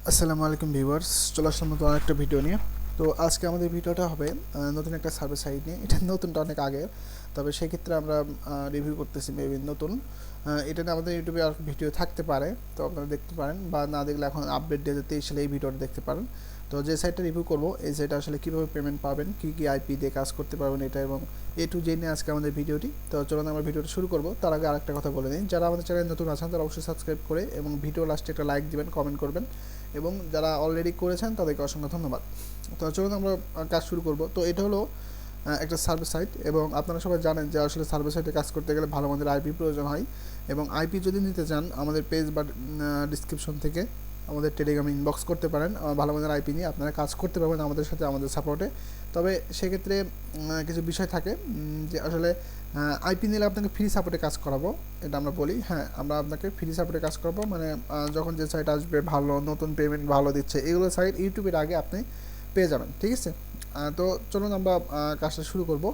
আসসালামু আলাইকুম ভিউয়ার্স, চলে আসলাম নতুন আরেকটা ভিডিও নিয়ে। তো আজকে আমাদের ভিডিওটা হবে নতুন একটা সার্ভে সাইট নিয়ে। এটা নতুনটা অনেক আগের, তবে সেই ক্ষেত্রে আমরা রিভিউ করতেছি মেবি নতুন। এটা নিয়ে আমাদের ইউটিউবে আর ভিডিও থাকতে পারে, তো আপনারা দেখতে পারেন, বা না দেখলে এখন আপডেট 2023 সালে এই ভিডিওটা দেখতে পারেন। তো যে সাইটটা রিভিউ করব, এই সাইটে আসলে কীভাবে পেমেন্ট পাবেন, কী কী আইপি দিয়ে কাজ করতে পারবেন এটা, এবং টু জেড নিয়ে আজকে আমাদের ভিডিওটি। তো চলুন আমরা ভিডিওটা শুরু করব। তার আগে আরেকটা কথা বলে নিই, যারা আমাদের চ্যানেলে নতুন আছেন তারা অবশ্যই সাবস্ক্রাইব করে এবং ভিডিও লাস্টে একটা লাইক দিবেন, কমেন্ট করবেন, এবং যারা অলরেডি করেছেন তাদেরকে অসংখ্য ধন্যবাদ। তো চলুন আমরা কাজ শুরু করব। তো এটা হলো একটা সার্ভে সাইট, এবং আপনারা সবাই জানেন যে আসলে সার্ভে সাইটে কাজ করতে গেলে ভালো আমাদের আইপি প্রয়োজন হয়। এবং আইপি যদি নিতে চান আমাদের পেজ বা ডিসক্রিপশন থেকে আমাদের টেলিগ্রামে ইনবক্স করতে পারেন, ভালো আমাদের আইপি নিয়ে আপনারা কাজ করতে পারবেন আমাদের সাথে, আমাদের সাপোর্টে। তবে সেক্ষেত্রে কিছু বিষয় থাকে, যে আসলে আইপি নিলে আপনাকে ফ্রি সাপোর্টে কাজ করাবো, এটা আমরা বলি। হ্যাঁ, আমরা আপনাকে ফ্রি সাপোর্টে কাজ করাবো, মানে যখন যে সাইট আসবে ভালো, নতুন পেমেন্ট ভালো দিচ্ছে, এগুলো সাইট ইউটিউবের আগে আপনি পেয়ে যাবেন, ঠিক আছে। তো চলুন আমরা কাজটা শুরু করব।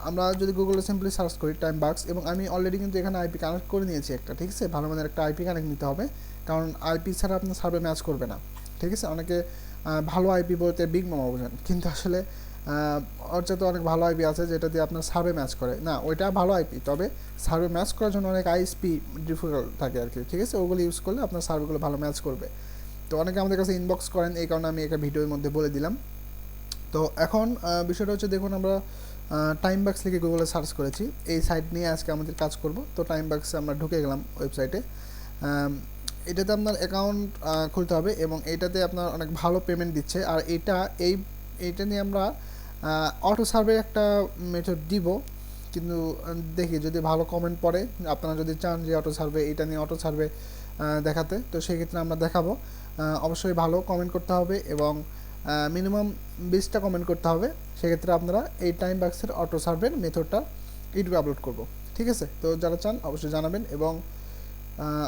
আমরা যদি গুগলে সিম্পলি সার্চ করি টাইমবাক্স, এবং আমি অলরেডি কিন্তু এখানে আইপি কানেক্ট করে নিয়েছি একটা, ঠিক আছে। ভালো মানের একটা আইপি কানেক্ট নিতে হবে, কারণ আইপি ছাড়া আপনার সার্ভে ম্যাচ করবে না, ঠিক আছে। অনেকে ভালো আইপি বলতে বিগ মামা বোঝেন, কিন্তু আসলে ওর তো অনেক ভালো আইপি আছে যেটা দিয়ে আপনার সার্ভে ম্যাচ করে না, ওইটা ভালো আইপি, তবে সার্ভে ম্যাচ করার জন্য অনেক আইএসপি ডিফিকাল্ট থাকে আর কি, ঠিক আছে। ওগুলো ইউজ করলে আপনার সার্ভেগুলো ভালো ম্যাচ করবে। তো অনেকে আমাদের কাছে ইনবক্স করেন, এই কারণে আমি একটা ভিডিওর মধ্যে বলে দিলাম। তো এখন বিষয়টা হচ্ছে, দেখুন আমরা টাইমবাক্স লিখে গুগলে সার্চ করেছি, এই সাইট নিয়ে আজকে আমাদের কাজ করব। তো টাইমবাক্সে আমরা ঢুকে গেলাম ওয়েবসাইটে। এটাতে আপনার অ্যাকাউন্ট খুলতে হবে, এবং এটাতে আপনার অনেক ভালো পেমেন্ট দিচ্ছে। আর এইটা নিয়ে আমরা অটো সার্ভে একটা মেথড দিব, কিন্তু দেখি যদি ভালো কমেন্ট পড়ে, আপনারা যদি চান যে অটো সার্ভে এটা নিয়ে অটো সার্ভে দেখাতে, তো সেক্ষেত্রে আমরা দেখাবো। অবশ্যই ভালো কমেন্ট করতে হবে, এবং মিনিমাম 20টা কমেন্ট করতে হবে। সেক্ষেত্রে আপনারা এই টাইমবাক্সের অটো সার্ভের মেথডটা ইউটিউবে আপলোড করব, ঠিক আছে। তো যারা চান অবশ্যই জানাবেন, এবং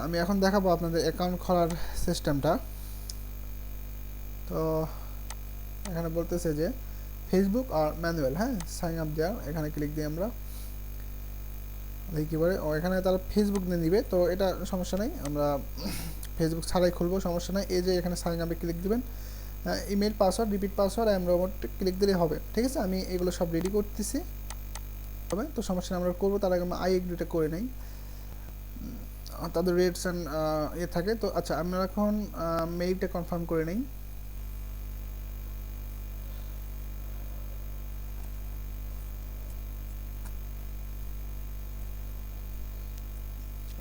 আমি এখন দেখাবো আপনাদের অ্যাকাউন্ট খোলার সিস্টেমটা। তো এখানে বলতেছে যে ফেসবুক আর ম্যানুয়াল, হ্যাঁ, সাইন আপ দেওয়ার, এখানে ক্লিক দিয়ে আমরা দেখি কী বলে। ও এখানে তারা ফেসবুক নিয়ে নিবে, তো এটা সমস্যা নেই, আমরা ফেসবুক ছাড়াই খুলবো, সমস্যা নেই। এই যে এখানে সাইন আপে ক্লিক দিবেন, email password, repeat password, and robot click দিলেই হবে, ঠিক আছে। আমি এগুলো সব রেডি করতেছি, হবে তো সমস্যা নেই, আমরা করবো। তার আগে আমরা আই এগ্রিটা করে নেই, তাদের রেটস অ্যান্ড থাকে। তো আচ্ছা, আমরা এখন মেইলটা কনফার্ম করে নেই।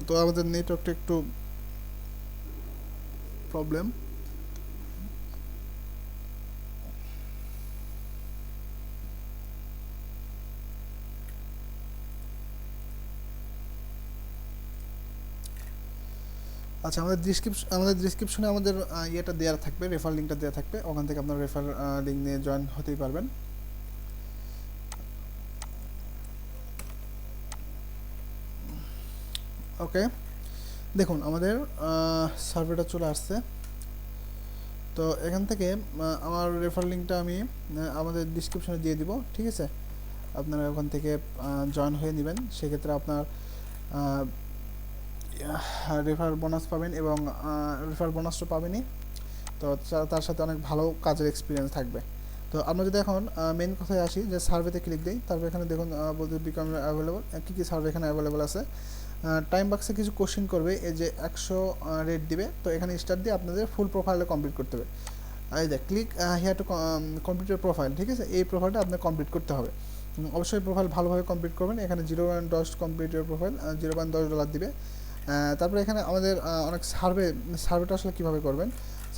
তো আমাদের নেটওয়ার্কটা একটু প্রবলেম। আচ্ছা, আমাদের ডিসক্রিপশনে আমাদের ইয়েটা দেওয়া থাকবে, রেফার লিঙ্কটা দেওয়া থাকবে, ওখান থেকে আপনার রেফার লিঙ্ক নিয়ে জয়েন হতেই পারবেন। ওকে, দেখুন আমাদের সার্ভেটা চলে আসছে। তো এখান থেকে আমার রেফার লিঙ্কটা আমি আমাদের ডিসক্রিপশনে দিয়ে দিব, ঠিক আছে। আপনারা ওখান থেকে জয়েন হয়ে নেবেন, সেক্ষেত্রে আপনার রেফার বোনাস পাবেন, এবং রেফার বোনাস তো পাবেনই, তো তার সাথে অনেক ভালো কাজের এক্সপিরিয়েন্স থাকবে। তো আমরা যদি এখন মেন কথায় আসি, যে সার্ভেতে ক্লিক দিই, তারপর এখানে দেখুন বলতে বিকাম অ্যাভেলেবল, কী কী সার্ভে এখানে অ্যাভেলেবল আছে। টাইমবাক্সে কিছু কোশ্চেন করবে, এই যে 100 রেট দিবে, তো এখানে স্টার্ট দিয়ে আপনাদের ফুল প্রোফাইলে কমপ্লিট করতে হবে। এই যে click here to complete your profile, ঠিক আছে, এই প্রোফাইলটা আপনার কমপ্লিট করতে হবে। অবশ্যই প্রোফাইল ভালোভাবে কমপ্লিট করবেন। এখানে $0.10 কমপ্লিট ইউর প্রোফাইল, $0.10 দিবে। তারপরে এখানে আমাদের অনেক সার্ভেটা আসলে কীভাবে করবেন,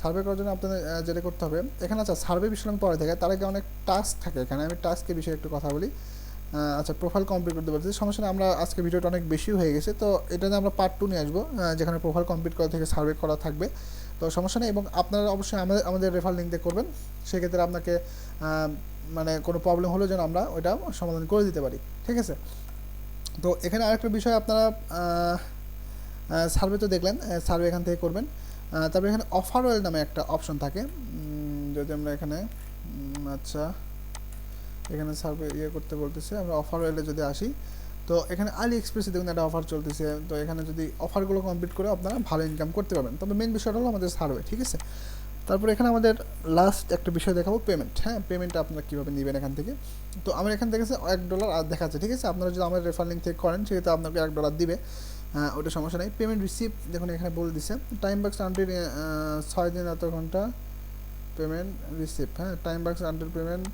সার্ভে করার জন্য আপনাদের যেটা করতে হবে, এখানে আচ্ছা সার্ভে বিষয় পরে থাকে, তার আগে অনেক টাস্ক থাকে এখানে, আমি টাস্কের বিষয়ে একটু কথা বলি। আচ্ছা, প্রোফাইল কমপ্লিট করতে পারছি, সমস্যা নেই। আমরা আজকে ভিডিওটা অনেক বেশি হয়ে গেছে, তো এটা নিয়ে আমরা পার্ট 2 নিয়ে আসবো, যেখানে প্রোফাইল কমপ্লিট করা থেকে সার্ভে করা থাকবে। তো সমস্যা নেই, এবং আপনারা অবশ্যই আমাদের রেফার লিঙ্ক দিয়ে করবেন, সেক্ষেত্রে আপনাকে মানে কোনো প্রবলেম হলে যেন আমরা ওইটা সমাধান করে দিতে পারি, ঠিক আছে। তো এখানে আরেকটা বিষয়, আপনারা সার্ভে তো দেখলেন, সার্ভে এখান থেকে করবেন। তারপরে এখানে অফার ওয়েল নামে একটা অপশন থাকে, যদি আমরা এখানে আচ্ছা এখানে সার্ভে করতে বলতেছে, আমরা অফার ওয়েলে যদি আসি, তো এখানে আলি এক্সপ্রেসে দেখুন একটা অফার চলতেছে, তো এখানে যদি অফারগুলো কমপ্লিট করে আপনারা ভালো ইনকাম করতে পারবেন। তবে মেন বিষয়টা হলো আমাদের সার্ভে, ঠিক আছে। তারপর এখানে আমাদের লাস্ট একটা বিষয় দেখাবো, পেমেন্ট। হ্যাঁ, পেমেন্টটা আপনারা কীভাবে নেবেন এখান থেকে। তো আমার এখান থেকে $1 আর দেখাচ্ছে, ঠিক আছে। আপনারা যদি আমার রেফার লিঙ্ক থেকে করেন সেক্ষেত্রে আপনাকে $1 দিবে, ওটা সমস্যা নেই। পেমেন্ট রিসিভ দেখুন এখানে বলে দিছে টাইমবাক্স আন্টিল 6 দিন এত ঘন্টা পেমেন্ট রিসিভ। হ্যাঁ, টাইমবাক্স আন্টিল পেমেন্ট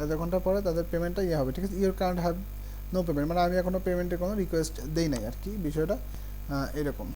এত ঘন্টা পরে তাদের পেমেন্টটা হবে, ঠিক আছে। Your current have no payment, মানে আমি এখনও পেমেন্টের কোনো রিকোয়েস্ট দেই নাই আর কি, বিষয়টা এরকম।